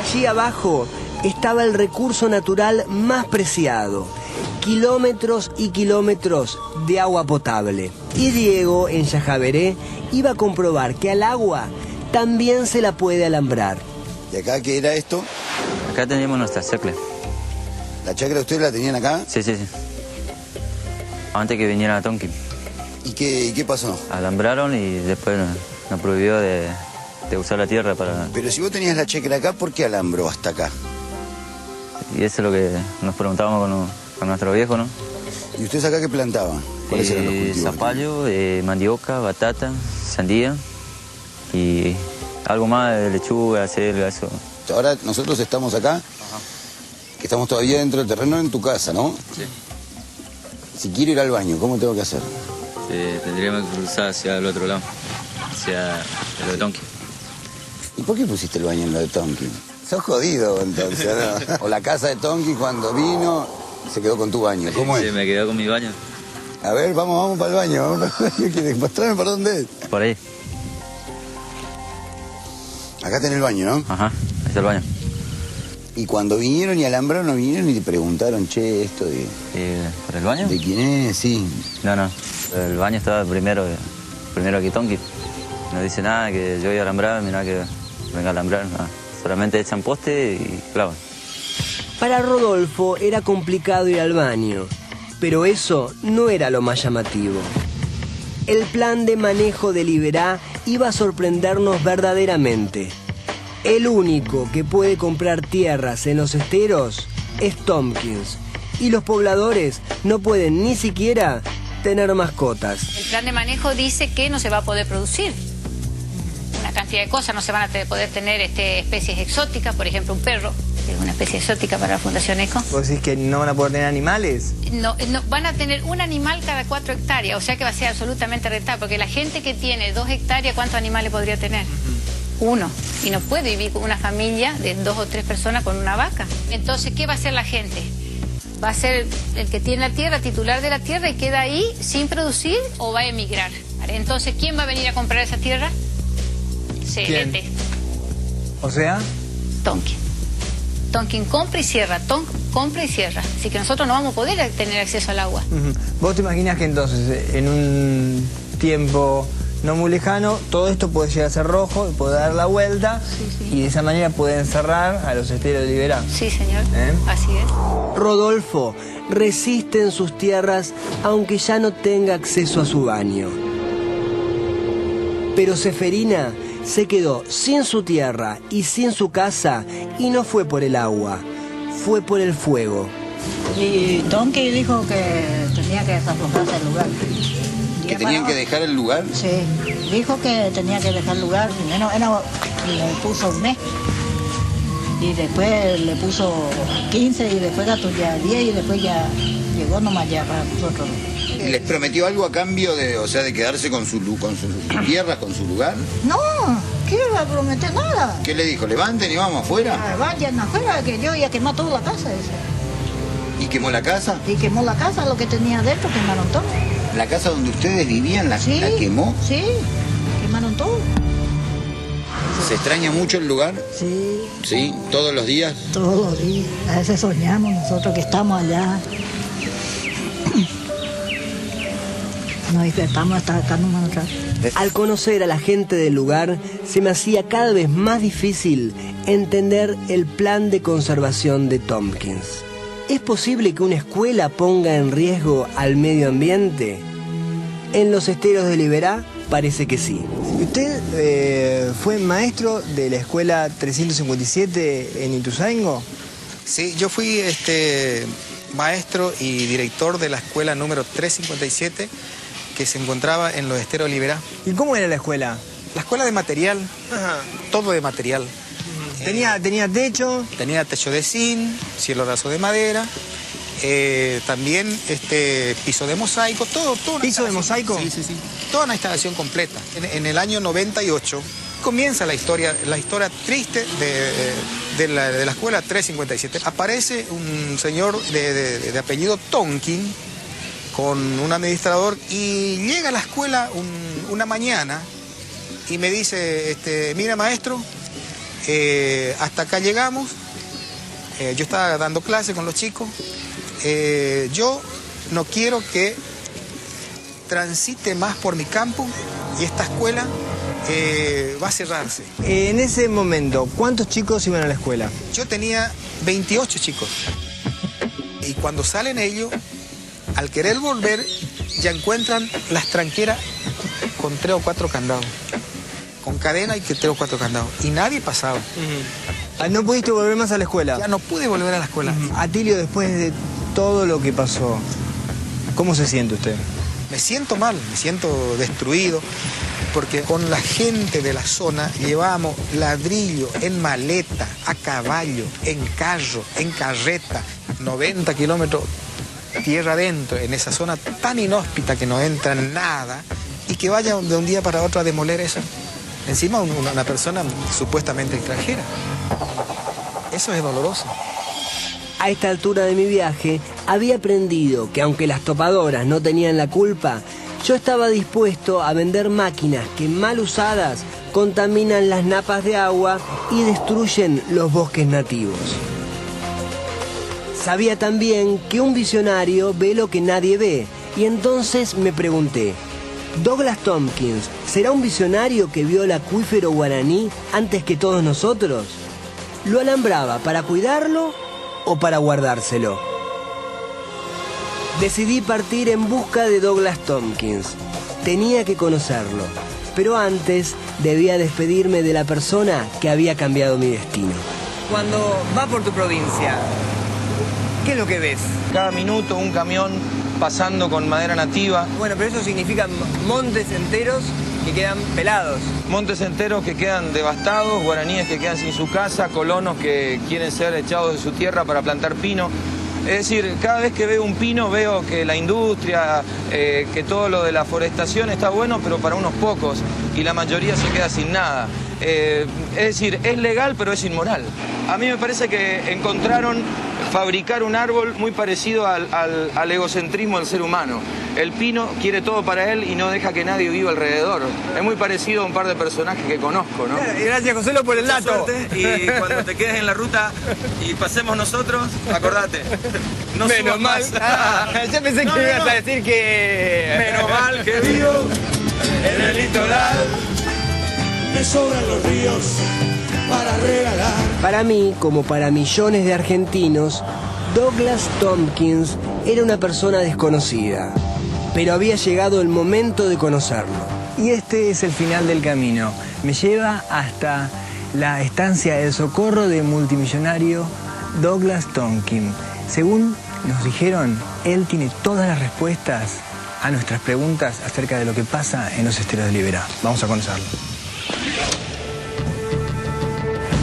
Allí abajo estaba el recurso natural más preciado. Kilómetros y kilómetros de agua potable. Y Diego, en Yajaveré, iba a comprobar que al agua también se la puede alambrar. ¿Y acá qué era esto? Acá teníamos nuestra chacra. ¿La chacra ustedes la tenían acá? Sí. Antes que viniera Tonkin. ¿Y qué pasó? Alambraron y después nos prohibió de usar la tierra para... Pero si vos tenías la chacra acá, ¿por qué alambró hasta acá? Y eso es lo que nos preguntábamos con nuestro viejo, ¿no? ¿Y ustedes acá qué plantaban? ¿Cuáles eran los cultivos? Zapallo, mandioca, batata, sandía y algo más de lechuga, acelga, eso. Ahora nosotros estamos acá, que estamos todavía dentro del terreno en tu casa, ¿no? Sí. Si quiero ir al baño, ¿cómo tengo que hacer? Tendríamos que cruzar hacia el otro lado, hacia el de Tonkin. ¿Y por qué pusiste el baño en lo de Tonkin? Sos jodido, entonces, ¿no? O la casa de Tonkin cuando vino se quedó con tu baño. ¿Cómo es? Sí, me quedé con mi baño. A ver, vamos para el baño. Mostrame por dónde es. Por ahí. Acá tenés el baño, ¿no? Ajá, ahí está el baño. Y cuando vinieron y alambraron, no vinieron y te preguntaron, che, esto de... ¿Por el baño? ¿De quién es? Sí. No. El baño estaba primero aquí Tonkin. No dice nada, que yo voy a alambrar, mira que venga a alambrar, nada. Solamente echan poste y clavan. Para Rodolfo era complicado ir al baño, pero eso no era lo más llamativo. El plan de manejo de Liberá iba a sorprendernos verdaderamente. El único que puede comprar tierras en los esteros es Tompkins, y los pobladores no pueden ni siquiera tener mascotas. El plan de manejo dice que no se va a poder producir una cantidad de cosas, no se van a poder tener especies exóticas, por ejemplo un perro, que es una especie exótica para la Fundación ECO. ¿Vos decís que no van a poder tener animales? No, van a tener un animal cada 4 hectáreas, o sea que va a ser absolutamente rentable, porque la gente que tiene 2 hectáreas, ¿cuántos animales podría tener? Uno, y no puede vivir con una familia de 2 o 3 personas con una vaca. Entonces, ¿qué va a hacer la gente? ¿Va a ser el que tiene la tierra, titular de la tierra y queda ahí sin producir o va a emigrar? ¿Vale? Entonces, ¿quién va a venir a comprar esa tierra? CLT. O sea... Tonkin. Tonkin compra y cierra, compra y cierra. Así que nosotros no vamos a poder tener acceso al agua. ¿Vos te imaginas que entonces, en un tiempo no muy lejano, todo esto puede llegar a ser rojo, puede dar la vuelta y de esa manera pueden cerrar a los esteros de Liberá? Sí, señor. Así es. Rodolfo resiste en sus tierras aunque ya no tenga acceso a su baño. Pero Seferina se quedó sin su tierra y sin su casa y no fue por el agua, fue por el fuego. Y Tonkin dijo que tenía que desaflojarse el lugar. ¿Que tenían que dejar el lugar? Sí, dijo que tenía que dejar el lugar, primero le puso un mes. Y después le puso 15 y después ya 10 y después ya llegó nomás ya para nosotros. ¿Y les prometió algo a cambio de, o sea, de quedarse con sus tierras, con su lugar? No, ¿qué va a prometer nada? ¿Qué le dijo? Levanten y vamos afuera. Vayan afuera, que yo ya quemó toda la casa esa. ¿Y quemó la casa? Y quemó la casa, lo que tenía dentro, quemaron todo. ¿La casa donde ustedes vivían la quemó? Sí, quemaron todo. ¿Se extraña mucho el lugar? Sí. ¿Sí? ¿Todos los días? Todos los días. A veces soñamos nosotros que estamos allá. Nos despertamos hasta acá nomás atrás. Al conocer a la gente del lugar, se me hacía cada vez más difícil entender el plan de conservación de Tompkins. ¿Es posible que una escuela ponga en riesgo al medio ambiente? En los esteros de Liberá parece que sí. ¿Usted fue maestro de la escuela 357 en Ituzaingó? Sí, yo fui maestro y director de la escuela número 357 que se encontraba en los esteros de Liberá. ¿Y cómo era la escuela? La escuela de material, todo de material. ¿Tenía techo? Tenía techo de zinc, cielo raso de madera, también piso de mosaico, todo. ¿Piso de mosaico? Sí. Toda una instalación completa. En el año 98 comienza la historia triste de la escuela 357. Aparece un señor de apellido Tonkin con un administrador y llega a la escuela una mañana y me dice, mira maestro, Hasta acá llegamos. Yo estaba dando clase con los chicos. Yo no quiero que transite más por mi campo y esta escuela va a cerrarse. En ese momento, ¿cuántos chicos iban a la escuela? Yo tenía 28 chicos. Y cuando salen ellos, al querer volver, ya encuentran las tranqueras con 3 o 4 candados. Con cadena y que 3 o 4 candados. Y nadie pasaba. ¿No pudiste volver más a la escuela? Ya no pude volver a la escuela. Atilio, después de todo lo que pasó, ¿cómo se siente usted? Me siento mal, me siento destruido, porque con la gente de la zona llevábamos ladrillo en maleta, a caballo, en carro, en carreta, 90 kilómetros tierra adentro, en esa zona tan inhóspita que no entra nada, y que vaya de un día para otro a demoler eso. Encima una persona supuestamente extranjera. Eso es doloroso. A esta altura de mi viaje, había aprendido que aunque las topadoras no tenían la culpa, yo estaba dispuesto a vender máquinas que mal usadas contaminan las napas de agua y destruyen los bosques nativos. Sabía también que un visionario ve lo que nadie ve, y entonces me pregunté, ¿Douglas Tompkins será un visionario que vio el acuífero guaraní antes que todos nosotros? ¿Lo alambraba para cuidarlo o para guardárselo? Decidí partir en busca de Douglas Tompkins. Tenía que conocerlo, pero antes debía despedirme de la persona que había cambiado mi destino. Cuando vas por tu provincia, ¿qué es lo que ves? Cada minuto un camión pasando con madera nativa. Bueno, pero eso significa montes enteros que quedan pelados. Montes enteros que quedan devastados, guaraníes que quedan sin su casa, colonos que quieren ser echados de su tierra para plantar pino. Es decir, cada vez que veo un pino veo que la industria, que todo lo de la forestación está bueno, pero para unos pocos, y la mayoría se queda sin nada. Es decir, es legal, pero es inmoral. A mí me parece que encontraron fabricar un árbol muy parecido al egocentrismo del ser humano. El pino quiere todo para él y no deja que nadie viva alrededor. Es muy parecido a un par de personajes que conozco, ¿no? Gracias, Joselo, por el dato. Y cuando te quedes en la ruta y pasemos nosotros, acordate. No menos mal. Yo pensé que ibas a decir que... Menos mal que vivo en el litoral. Me sobran los ríos para regalar. Para mí, como para millones de argentinos, Douglas Tompkins era una persona desconocida, pero había llegado el momento de conocerlo. Y este es el final del camino. Me lleva hasta la estancia del socorro del multimillonario Douglas Tompkins. Según nos dijeron, él tiene todas las respuestas a nuestras preguntas acerca de lo que pasa en los esteros de Liberá. Vamos a conocerlo.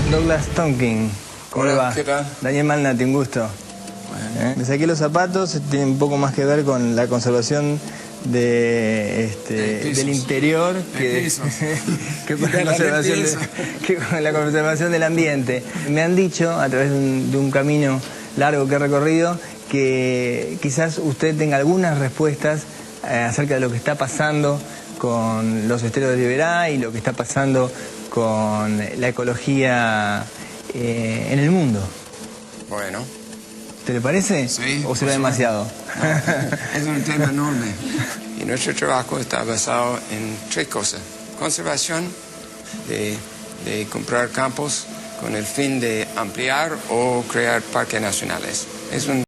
Douglas Tompkins, ¿cómo le va? ¿Qué tal? Daniel Malnati, un gusto. Bueno. Me saqué los zapatos, tiene un poco más que ver con la conservación del interior que con la conservación del ambiente. Me han dicho, a través de un camino largo que he recorrido, que quizás usted tenga algunas respuestas acerca de lo que está pasando con los esteros de Liberá y lo que está pasando con la ecología en el mundo. Bueno. ¿Te le parece? Sí. ¿O será demasiado? No, es un tema enorme. Y nuestro trabajo está basado en 3 cosas. Conservación, de comprar campos con el fin de ampliar o crear parques nacionales. Es un